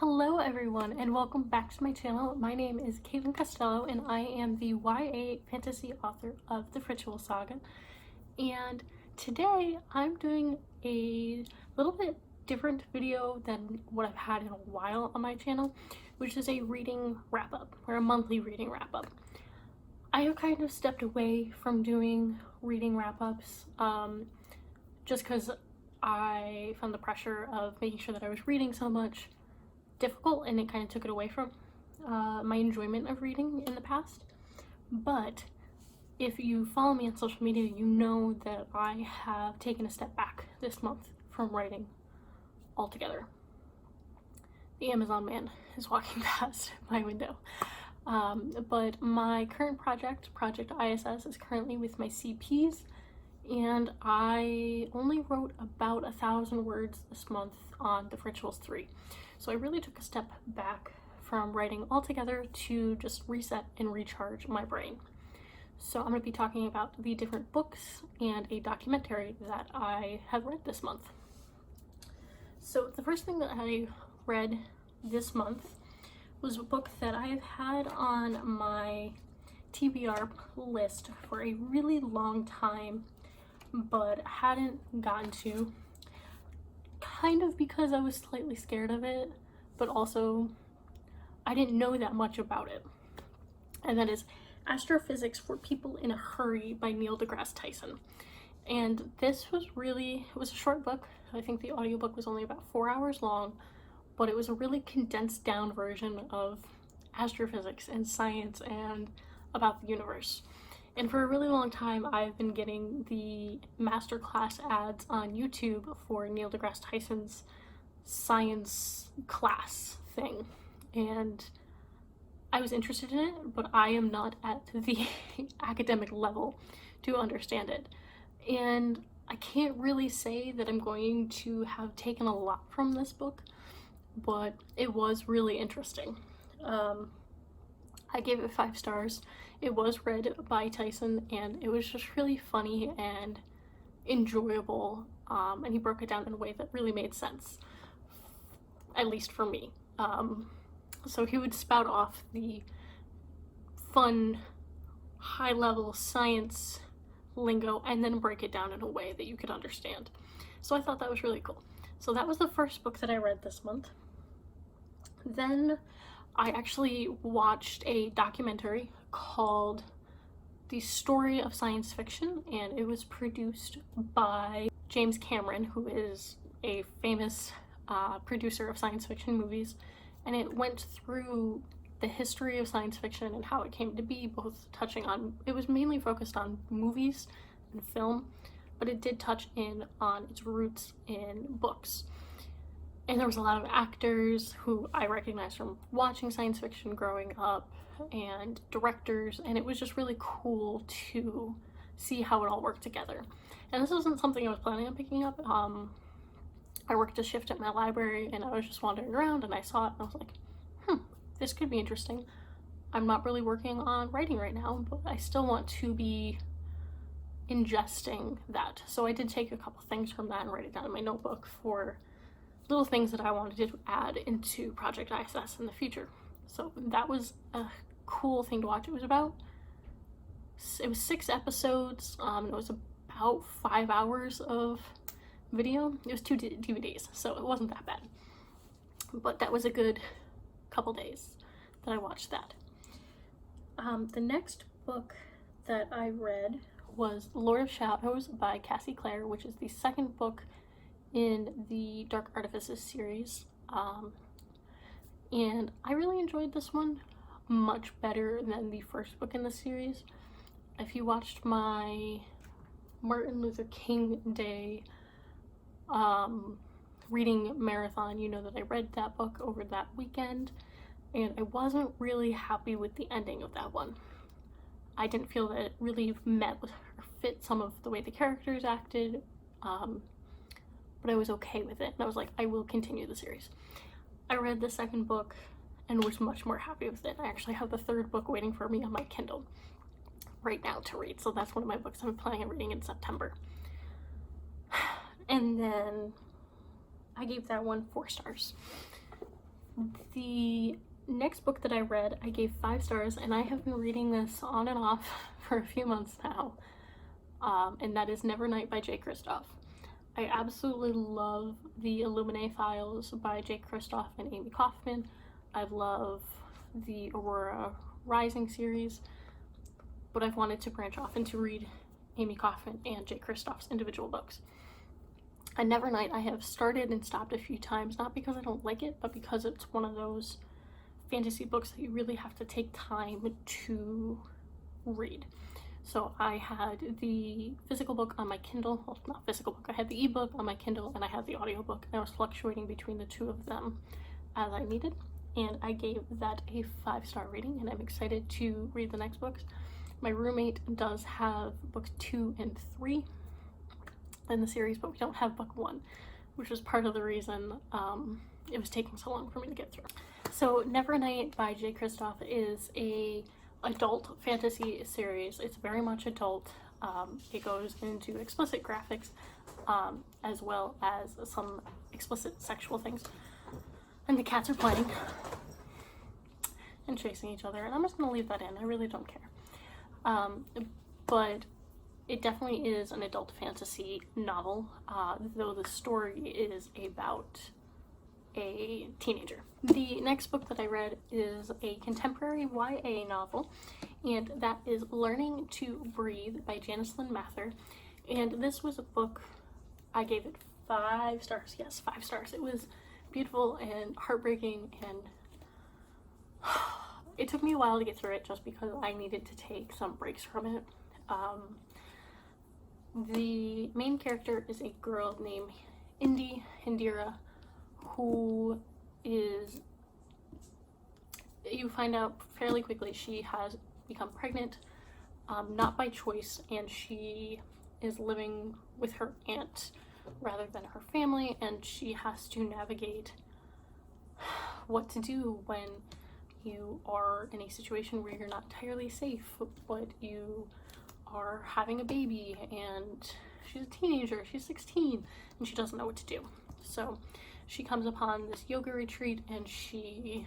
Hello everyone and welcome back to my channel. My name is Katelyn Costello and I am the YA fantasy author of the Ritual Saga. And today I'm doing a little bit different video than what I've had in a while on my channel, which is a reading wrap-up, or a monthly reading wrap-up. I have kind of stepped away from doing reading wrap-ups just because I found the pressure of making sure that I was reading so much difficult, and it kind of took it away from my enjoyment of reading in the past. But if you follow me on social media, you know that I have taken a step back this month from writing altogether. The Amazon man is walking past my window. But my current project ISS, is currently with my CPs, and I only wrote about 1,000 words this month on the Rituals 3. So I really took a step back from writing altogether to just reset and recharge my brain. So I'm going to be talking about the different books and a documentary that I have read this month. So the first thing that I read this month was a book that I have had on my TBR list for a really long time, but hadn't gotten to. Kind of because I was slightly scared of it, but also I didn't know that much about it. And that is Astrophysics for People in a Hurry by Neil deGrasse Tyson. And this was it was a short book. I think the audiobook was only about 4 hours long, but it was a really condensed down version of astrophysics and science and about the universe. And for a really long time, I've been getting the masterclass ads on YouTube for Neil deGrasse Tyson's science class thing. And I was interested in it, but I am not at the academic level to understand it. And I can't really say that I'm going to have taken a lot from this book, but it was really interesting. I gave it 5 stars. It was read by Tyson, and it was just really funny and enjoyable, and he broke it down in a way that really made sense, at least for me. So he would spout off the fun, high-level science lingo and then break it down in a way that you could understand. So I thought that was really cool. So that was the first book that I read this month. Then I actually watched a documentary called The Story of Science Fiction, and it was produced by James Cameron, who is a famous producer of science fiction movies, and it went through the history of science fiction and how it came to be, both touching on, it was mainly focused on movies and film, but it did touch in on its roots in books. And there was a lot of actors who I recognized from watching science fiction growing up, and directors, and it was just really cool to see how it all worked together. And this wasn't something I was planning on picking up. I worked a shift at my library, and I was just wandering around, and I saw it, and I was like, this could be interesting. I'm not really working on writing right now, but I still want to be ingesting that. So I did take a couple things from that and write it down in my notebook for little things that I wanted to add into Project ISS in the future. So that was a cool thing to watch. It was 6 episodes, and it was about 5 hours of video. It was 2 DVDs, so it wasn't that bad. But that was a good couple days that I watched that. The next book that I read was Lord of Shadows by Cassie Clare, which is the second book in the Dark Artifices series, and I really enjoyed this one much better than the first book in the series. If you watched my Martin Luther King Day reading marathon, you know that I read that book over that weekend, and I wasn't really happy with the ending of that one. I didn't feel that it really met with or fit some of the way the characters acted, but I was okay with it, and I was like, I will continue the series. I read the second book and was much more happy with it. I actually have the third book waiting for me on my Kindle right now to read, so that's one of my books I'm planning on reading in September. And then I gave that one 4 stars. The next book that I read, I gave 5 stars, and I have been reading this on and off for a few months now, and that is Nevernight by Jay Kristoff. I absolutely love the Illuminae Files by Jay Kristoff and Amy Kaufman. I love the Aurora Rising series, but I've wanted to branch off and to read Amy Kaufman and Jay Kristoff's individual books. And Nevernight I have started and stopped a few times, not because I don't like it, but because it's one of those fantasy books that you really have to take time to read. So I had the physical book on my Kindle, well, not physical book, I had the ebook on my Kindle, and I had the audiobook, and I was fluctuating between the two of them as I needed, and I gave that a 5-star rating, and I'm excited to read the next books. My roommate does have books 2 and 3 in the series, but we don't have book 1, which was part of the reason it was taking so long for me to get through. So Nevernight by Jay Kristoff is a adult fantasy series. It's very much adult. It goes into explicit graphics, as well as some explicit sexual things. And the cats are playing and chasing each other, and I'm just gonna leave that in. I really don't care. But it definitely is an adult fantasy novel, though the story is about a teenager. The next book that I read is a contemporary YA novel, and that is Learning to Breathe by Janice Lynn Mather. And this was a book, I gave it 5 stars. Yes, 5 stars. It was beautiful and heartbreaking, and it took me a while to get through it just because I needed to take some breaks from it. The main character is a girl named Indira, who is, you find out fairly quickly, she has become pregnant, not by choice, and she is living with her aunt rather than her family, and she has to navigate what to do when you are in a situation where you're not entirely safe, but you are having a baby, and she's a teenager, she's 16, and she doesn't know what to do. So she comes upon this yoga retreat, and she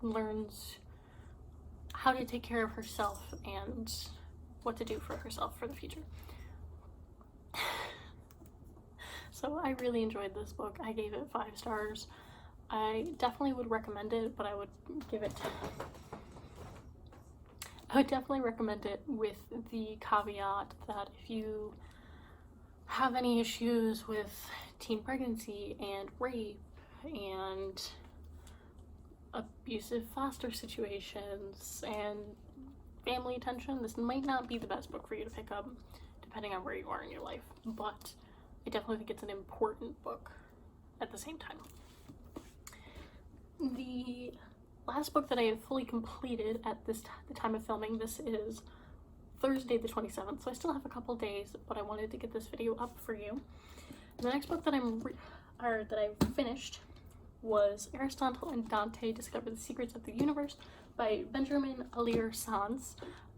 learns how to take care of herself and what to do for herself for the future. So I really enjoyed this book. I gave it 5 stars. I definitely would recommend it, but I would definitely recommend it with the caveat that if you have any issues with teen pregnancy and rape and abusive foster situations and family tension, this might not be the best book for you to pick up, depending on where you are in your life, but I definitely think it's an important book at the same time. The last book that I have fully completed at the time of filming, this is Thursday the 27th, so I still have a couple days, but I wanted to get this video up for you. The next book that I finished was Aristotle and Dante Discover the Secrets of the Universe by Benjamin Alir Sans.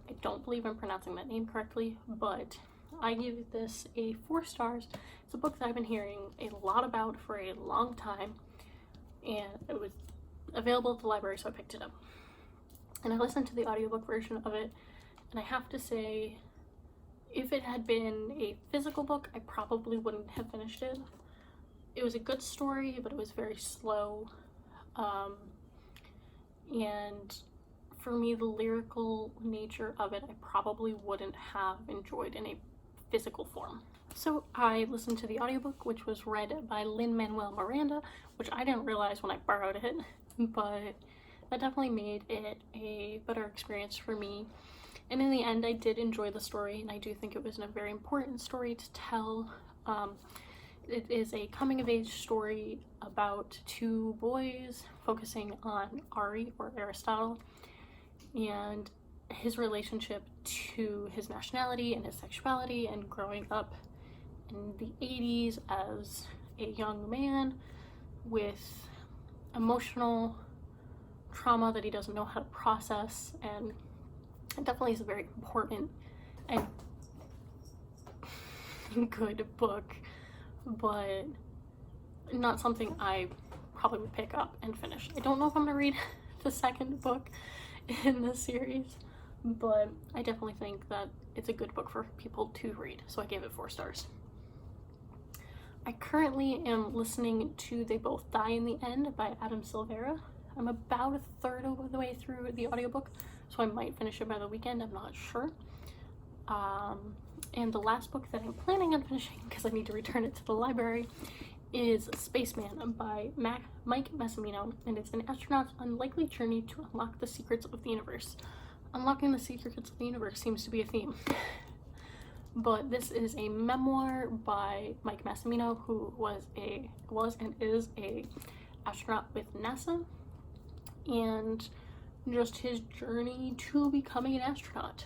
I don't believe I'm pronouncing that name correctly, but I give this a 4 stars. It's a book that I've been hearing a lot about for a long time, and it was available at the library, so I picked it up. And I listened to the audiobook version of it, and I have to say, if it had been a physical book, I probably wouldn't have finished it. It was a good story, but it was very slow. And for me, the lyrical nature of it, I probably wouldn't have enjoyed in a physical form. So I listened to the audiobook, which was read by Lin-Manuel Miranda, which I didn't realize when I borrowed it, but that definitely made it a better experience for me. And in the end, I did enjoy the story, and I do think it was a very important story to tell. It is a coming-of-age story about 2 boys focusing on Ari, or Aristotle, and his relationship to his nationality and his sexuality, and growing up in the 80s as a young man with emotional trauma that he doesn't know how to process. And it definitely is a very important and good book, but not something I probably would pick up and finish. I don't know if I'm gonna read the second book in this series, but I definitely think that it's a good book for people to read, so I gave it 4 stars. I currently am listening to They Both Die in the End by Adam Silvera. I'm about a third of the way through the audiobook, so I might finish it by the weekend, I'm not sure. And the last book that I'm planning on finishing, because I need to return it to the library, is Spaceman by Mike Massimino, and it's an astronaut's unlikely journey to unlock the secrets of the universe. Unlocking the secrets of the universe seems to be a theme. But this is a memoir by Mike Massimino, who was and is a astronaut with NASA, and just his journey to becoming an astronaut.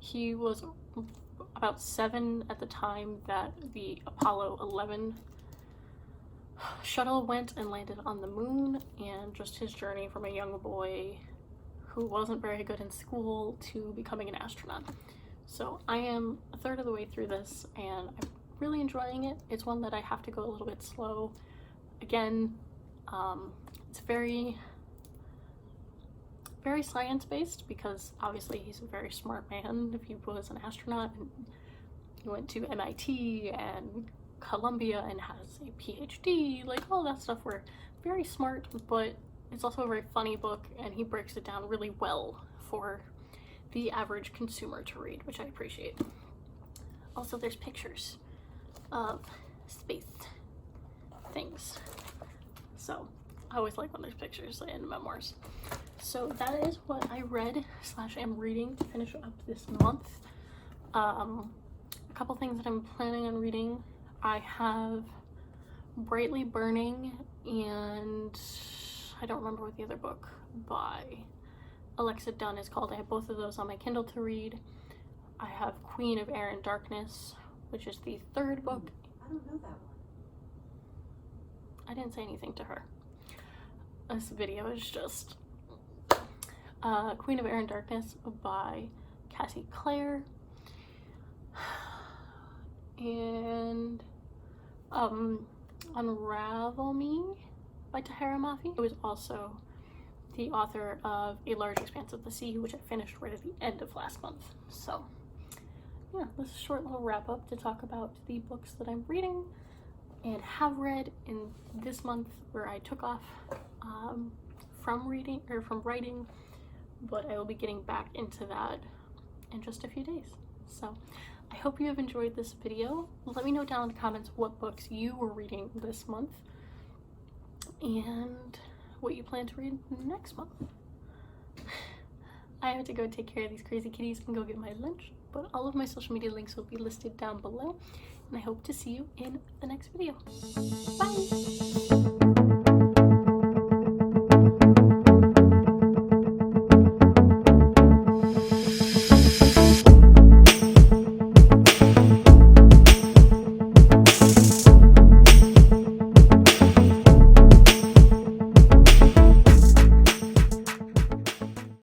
He was about 7 at the time that the Apollo 11 shuttle went and landed on the moon, and just his journey from a young boy who wasn't very good in school to becoming an astronaut. So I am a third of the way through this, and I'm really enjoying it. It's one that I have to go a little bit slow. Again, it's very science-based, because obviously he's a very smart man if he was an astronaut, and he went to MIT and Columbia and has a PhD, like all that stuff. We're very smart, but it's also a very funny book, and he breaks it down really well for the average consumer to read, which I appreciate. Also, there's pictures of space things, so I always like when there's pictures in memoirs. So that is what I read / am reading to finish up this month. A couple things that I'm planning on reading. I have Brightly Burning, and I don't remember what the other book by Alexa Dunn is called. I have both of those on my Kindle to read. I have Queen of Air and Darkness, which is the 3rd book. I don't know that one. I didn't say anything to her. This video is just Queen of Air and Darkness by Cassie Clare, and Unravel Me by Tahara Mafi, who is also the author of A Large Expanse of the Sea, which I finished right at the end of last month. So yeah, this is a short little wrap up to talk about the books that I'm reading and have read in this month, where I took off from writing, but I will be getting back into that in just a few days. So I hope you have enjoyed this video. Let me know down in the comments what books you were reading this month and what you plan to read next month. I have to go take care of these crazy kitties and go get my lunch, but all of my social media links will be listed down below, and I hope to see you in the next video. Bye!